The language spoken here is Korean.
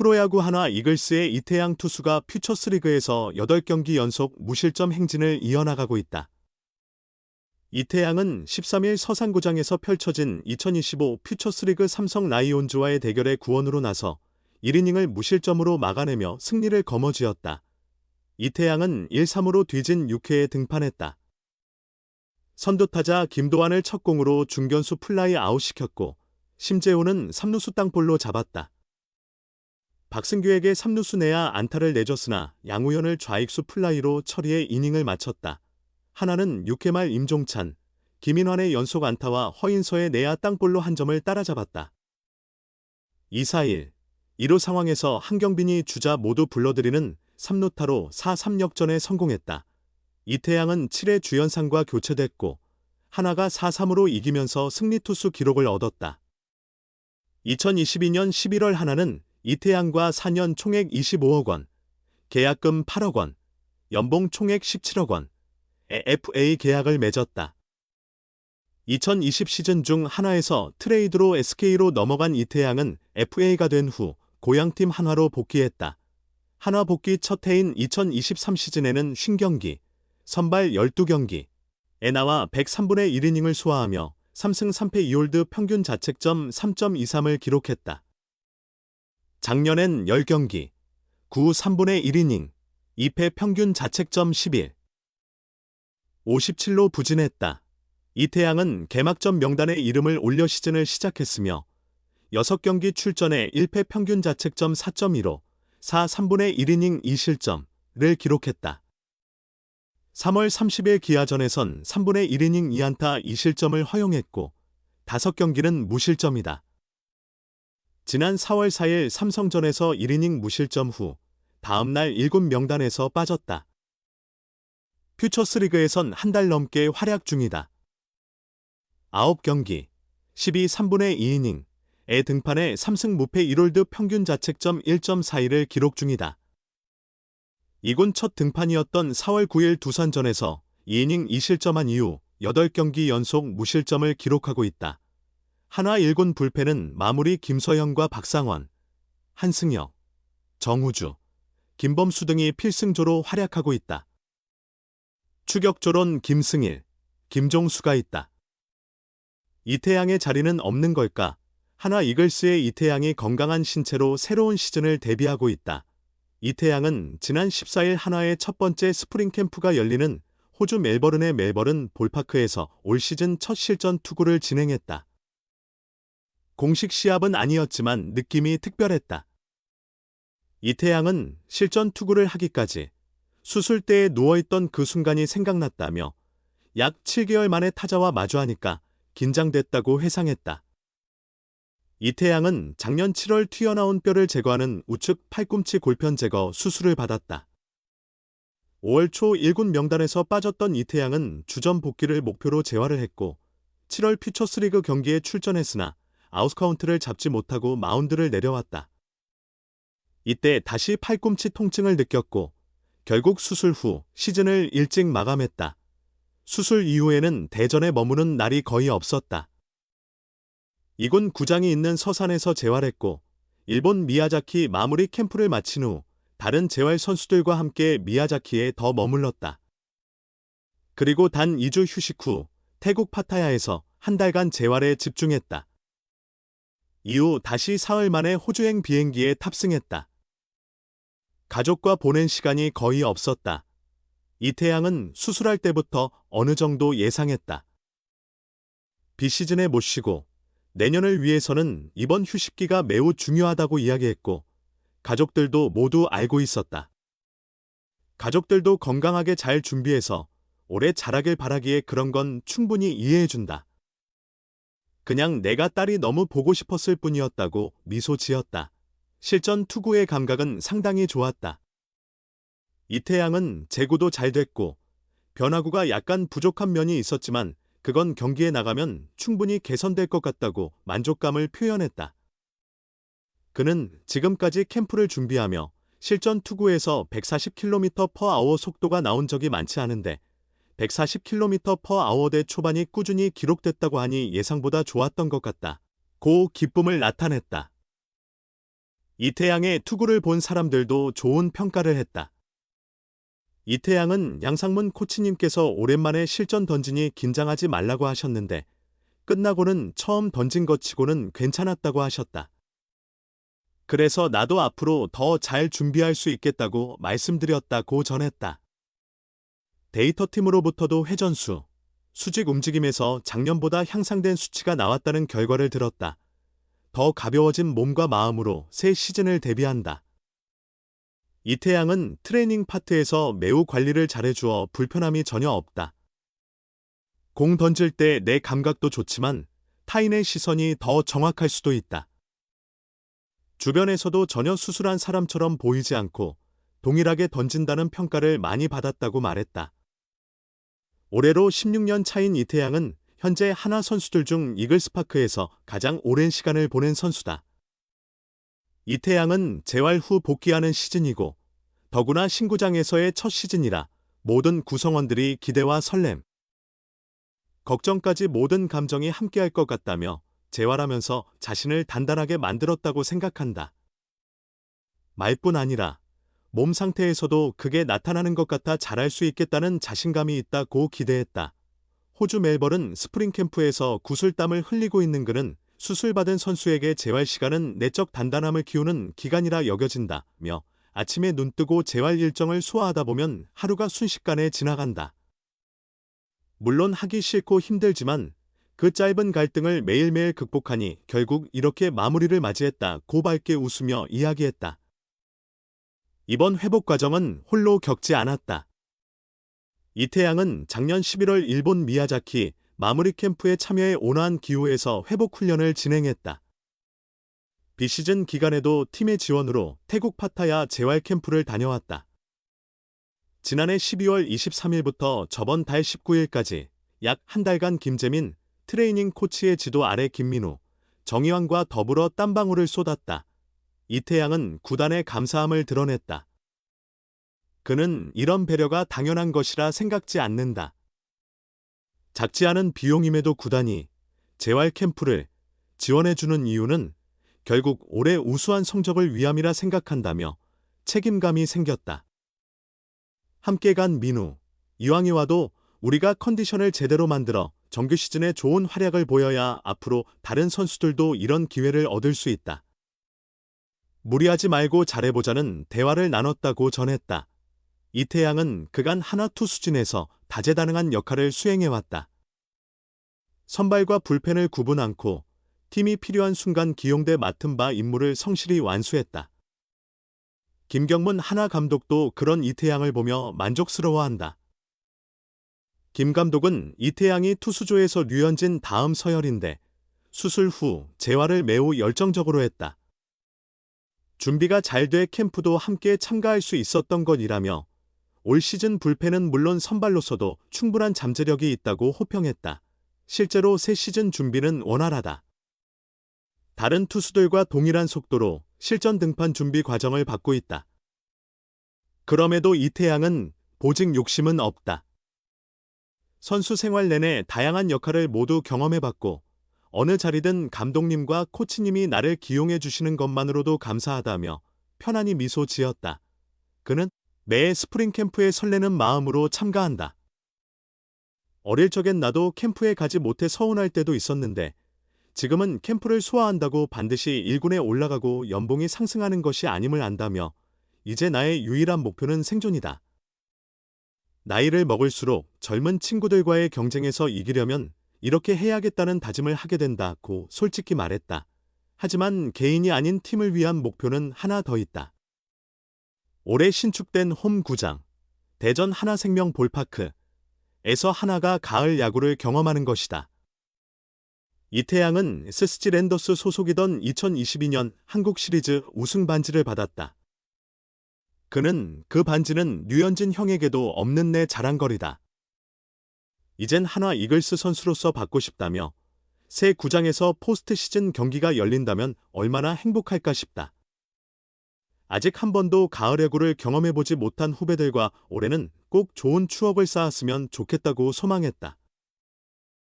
프로야구 하나 이글스의 이태양 투수가 퓨처스리그에서 8경기 연속 무실점 행진을 이어나가고 있다. 이태양은 13일 서산구장에서 펼쳐진 2025 퓨처스리그 삼성 라이온즈와의 대결에 구원으로 나서 1이닝을 무실점으로 막아내며 승리를 거머쥐었다. 이태양은 1-3으로 뒤진 6회에 등판했다. 선두타자 김도환을 첫 공으로 중견수 플라이 아웃시켰고 심재호는 3루수 땅볼로 잡았다. 박승규에게 3루수 내야 안타를 내줬으나 양우현을 좌익수 플라이로 처리해 이닝을 마쳤다. 하나는 6회 말 임종찬, 김인환의 연속 안타와 허인서의 내야 땅볼로 한 점을 따라잡았다. 2-4-1, 1루 상황에서 한경빈이 주자 모두 불러들이는 3루타로 4-3 역전에 성공했다. 이태양은 7회 주연상과 교체됐고 하나가 4-3으로 이기면서 승리투수 기록을 얻었다. 2022년 11월 하나는 이태양과 4년 총액 25억 원, 계약금 8억 원, 연봉 총액 17억 원, FA 계약을 맺었다. 2020 시즌 중 하나에서 트레이드로 SK로 넘어간 이태양은 FA가 된 후 고향팀 한화로 복귀했다. 한화 복귀 첫 해인 2023 시즌에는 50경기, 선발 12경기에 나와 103분의 1이닝을 소화하며 3승 3패 2홀드 평균 자책점 3.23을 기록했다. 작년엔 10경기, 9 3분의 1이닝, 2패 평균 자책점 11, 57로 부진했다. 이태양은 개막전 명단에 이름을 올려 시즌을 시작했으며 6경기 출전에 1패 평균 자책점 4.15, 4 3분의 1이닝 2실점을 기록했다. 3월 30일 기아전에선 3분의 1이닝 2안타 2실점을 허용했고 5경기는 무실점이다. 지난 4월 4일 삼성전에서 1이닝 무실점 후 다음날 7명단에서 빠졌다. 퓨처스리그에선 한 달 넘게 활약 중이다. 9경기, 12 3분의 2이닝에 등판해 3승 무패 1홀드 평균 자책점 1.41을 기록 중이다. 이군 첫 등판이었던 4월 9일 두산전에서 2이닝 2실점한 이후 8경기 연속 무실점을 기록하고 있다. 한화 1군 불펜은 마무리 김서영과 박상원, 한승혁, 정우주, 김범수 등이 필승조로 활약하고 있다. 추격조론 김승일, 김종수가 있다. 이태양의 자리는 없는 걸까? 한화 이글스의 이태양이 건강한 신체로 새로운 시즌을 대비하고 있다. 이태양은 지난 14일 한화의 첫 번째 스프링 캠프가 열리는 호주 멜버른의 멜버른 볼파크에서 올 시즌 첫 실전 투구를 진행했다. 공식 시합은 아니었지만 느낌이 특별했다. 이태양은 실전 투구를 하기까지 수술대에 누워있던 그 순간이 생각났다며 약 7개월 만에 타자와 마주하니까 긴장됐다고 회상했다. 이태양은 작년 7월 튀어나온 뼈를 제거하는 우측 팔꿈치 골편 제거 수술을 받았다. 5월 초 1군 명단에서 빠졌던 이태양은 주전 복귀를 목표로 재활을 했고 7월 퓨처스리그 경기에 출전했으나 아웃카운트를 잡지 못하고 마운드를 내려왔다. 이때 다시 팔꿈치 통증을 느꼈고 결국 수술 후 시즌을 일찍 마감했다. 수술 이후에는 대전에 머무는 날이 거의 없었다. 이군 구장이 있는 서산에서 재활했고 일본 미야자키 마무리 캠프를 마친 후 다른 재활 선수들과 함께 미야자키에 더 머물렀다. 그리고 단 2주 휴식 후 태국 파타야에서 한 달간 재활에 집중했다. 이후 다시 사흘 만에 호주행 비행기에 탑승했다. 가족과 보낸 시간이 거의 없었다. 이태양은 수술할 때부터 어느 정도 예상했다. 비시즌에 못 쉬고 내년을 위해서는 이번 휴식기가 매우 중요하다고 이야기했고 가족들도 모두 알고 있었다. 가족들도 건강하게 잘 준비해서 올해 잘하길 바라기에 그런 건 충분히 이해해준다. 그냥 내가 딸이 너무 보고 싶었을 뿐이었다고 미소 지었다. 실전 투구의 감각은 상당히 좋았다. 이태양은 제구도 잘 됐고 변화구가 약간 부족한 면이 있었지만 그건 경기에 나가면 충분히 개선될 것 같다고 만족감을 표현했다. 그는 지금까지 캠프를 준비하며 실전 투구에서 140km/h 속도가 나온 적이 많지 않은데 140km/h대 초반이 꾸준히 기록됐다고 하니 예상보다 좋았던 것 같다. 고 기쁨을 나타냈다. 이태양의 투구를 본 사람들도 좋은 평가를 했다. 이태양은 양상문 코치님께서 오랜만에 실전 던지니 긴장하지 말라고 하셨는데 끝나고는 처음 던진 것 치고는 괜찮았다고 하셨다. 그래서 나도 앞으로 더 잘 준비할 수 있겠다고 말씀드렸다고 전했다. 데이터팀으로부터도 회전수, 수직 움직임에서 작년보다 향상된 수치가 나왔다는 결과를 들었다. 더 가벼워진 몸과 마음으로 새 시즌을 대비한다. 이태양은 트레이닝 파트에서 매우 관리를 잘해주어 불편함이 전혀 없다. 공 던질 때 내 감각도 좋지만 타인의 시선이 더 정확할 수도 있다. 주변에서도 전혀 수술한 사람처럼 보이지 않고 동일하게 던진다는 평가를 많이 받았다고 말했다. 올해로 16년 차인 이태양은 현재 하나 선수들 중 이글스파크에서 가장 오랜 시간을 보낸 선수다. 이태양은 재활 후 복귀하는 시즌이고 더구나 신구장에서의 첫 시즌이라 모든 구성원들이 기대와 설렘, 걱정까지 모든 감정이 함께할 것 같다며 재활하면서 자신을 단단하게 만들었다고 생각한다. 말뿐 아니라 몸 상태에서도 그게 나타나는 것 같아 잘할 수 있겠다는 자신감이 있다고 기대했다. 호주 멜버른 스프링 캠프에서 구슬땀을 흘리고 있는 그는 수술받은 선수에게 재활 시간은 내적 단단함을 키우는 기간이라 여겨진다며 아침에 눈 뜨고 재활 일정을 소화하다 보면 하루가 순식간에 지나간다. 물론 하기 싫고 힘들지만 그 짧은 갈등을 매일매일 극복하니 결국 이렇게 마무리를 맞이했다고 밝게 웃으며 이야기했다. 이번 회복 과정은 홀로 겪지 않았다. 이태양은 작년 11월 일본 미야자키 마무리 캠프에 참여해 온화한 기후에서 회복 훈련을 진행했다. 비시즌 기간에도 팀의 지원으로 태국 파타야 재활 캠프를 다녀왔다. 지난해 12월 23일부터 저번 달 19일까지 약 한 달간 김재민 트레이닝 코치의 지도 아래 김민우, 정희환과 더불어 땀방울을 쏟았다. 이태양은 구단에 감사함을 드러냈다. 그는 이런 배려가 당연한 것이라 생각지 않는다. 작지 않은 비용임에도 구단이 재활 캠프를 지원해주는 이유는 결국 올해 우수한 성적을 위함이라 생각한다며 책임감이 생겼다. 함께 간 민우, 이왕이 와도 우리가 컨디션을 제대로 만들어 정규 시즌에 좋은 활약을 보여야 앞으로 다른 선수들도 이런 기회를 얻을 수 있다. 무리하지 말고 잘해보자는 대화를 나눴다고 전했다. 이태양은 그간 하나 투수진에서 다재다능한 역할을 수행해왔다. 선발과 불펜을 구분 않고 팀이 필요한 순간 기용돼 맡은 바 임무를 성실히 완수했다. 김경문 하나 감독도 그런 이태양을 보며 만족스러워한다. 김 감독은 이태양이 투수조에서 류현진 다음 서열인데 수술 후 재활을 매우 열정적으로 했다. 준비가 잘 돼 캠프도 함께 참가할 수 있었던 것이라며 올 시즌 불펜은 물론 선발로서도 충분한 잠재력이 있다고 호평했다. 실제로 새 시즌 준비는 원활하다. 다른 투수들과 동일한 속도로 실전 등판 준비 과정을 받고 있다. 그럼에도 이태양은 보직 욕심은 없다. 선수 생활 내내 다양한 역할을 모두 경험해봤고 어느 자리든 감독님과 코치님이 나를 기용해 주시는 것만으로도 감사하다며 편안히 미소 지었다. 그는 매 스프링 캠프에 설레는 마음으로 참가한다. 어릴 적엔 나도 캠프에 가지 못해 서운할 때도 있었는데 지금은 캠프를 소화한다고 반드시 1군에 올라가고 연봉이 상승하는 것이 아님을 안다며 이제 나의 유일한 목표는 생존이다. 나이를 먹을수록 젊은 친구들과의 경쟁에서 이기려면 이렇게 해야겠다는 다짐을 하게 된다고 솔직히 말했다. 하지만 개인이 아닌 팀을 위한 목표는 하나 더 있다. 올해 신축된 홈구장, 대전 하나생명 볼파크에서 하나가 가을 야구를 경험하는 것이다. 이태양은 SSG 랜더스 소속이던 2022년 한국 시리즈 우승 반지를 받았다. 그는 그 반지는 류현진 형에게도 없는 내 자랑거리다. 이젠 한화 이글스 선수로서 받고 싶다며 새 구장에서 포스트 시즌 경기가 열린다면 얼마나 행복할까 싶다. 아직 한 번도 가을 야구를 경험해보지 못한 후배들과 올해는 꼭 좋은 추억을 쌓았으면 좋겠다고 소망했다.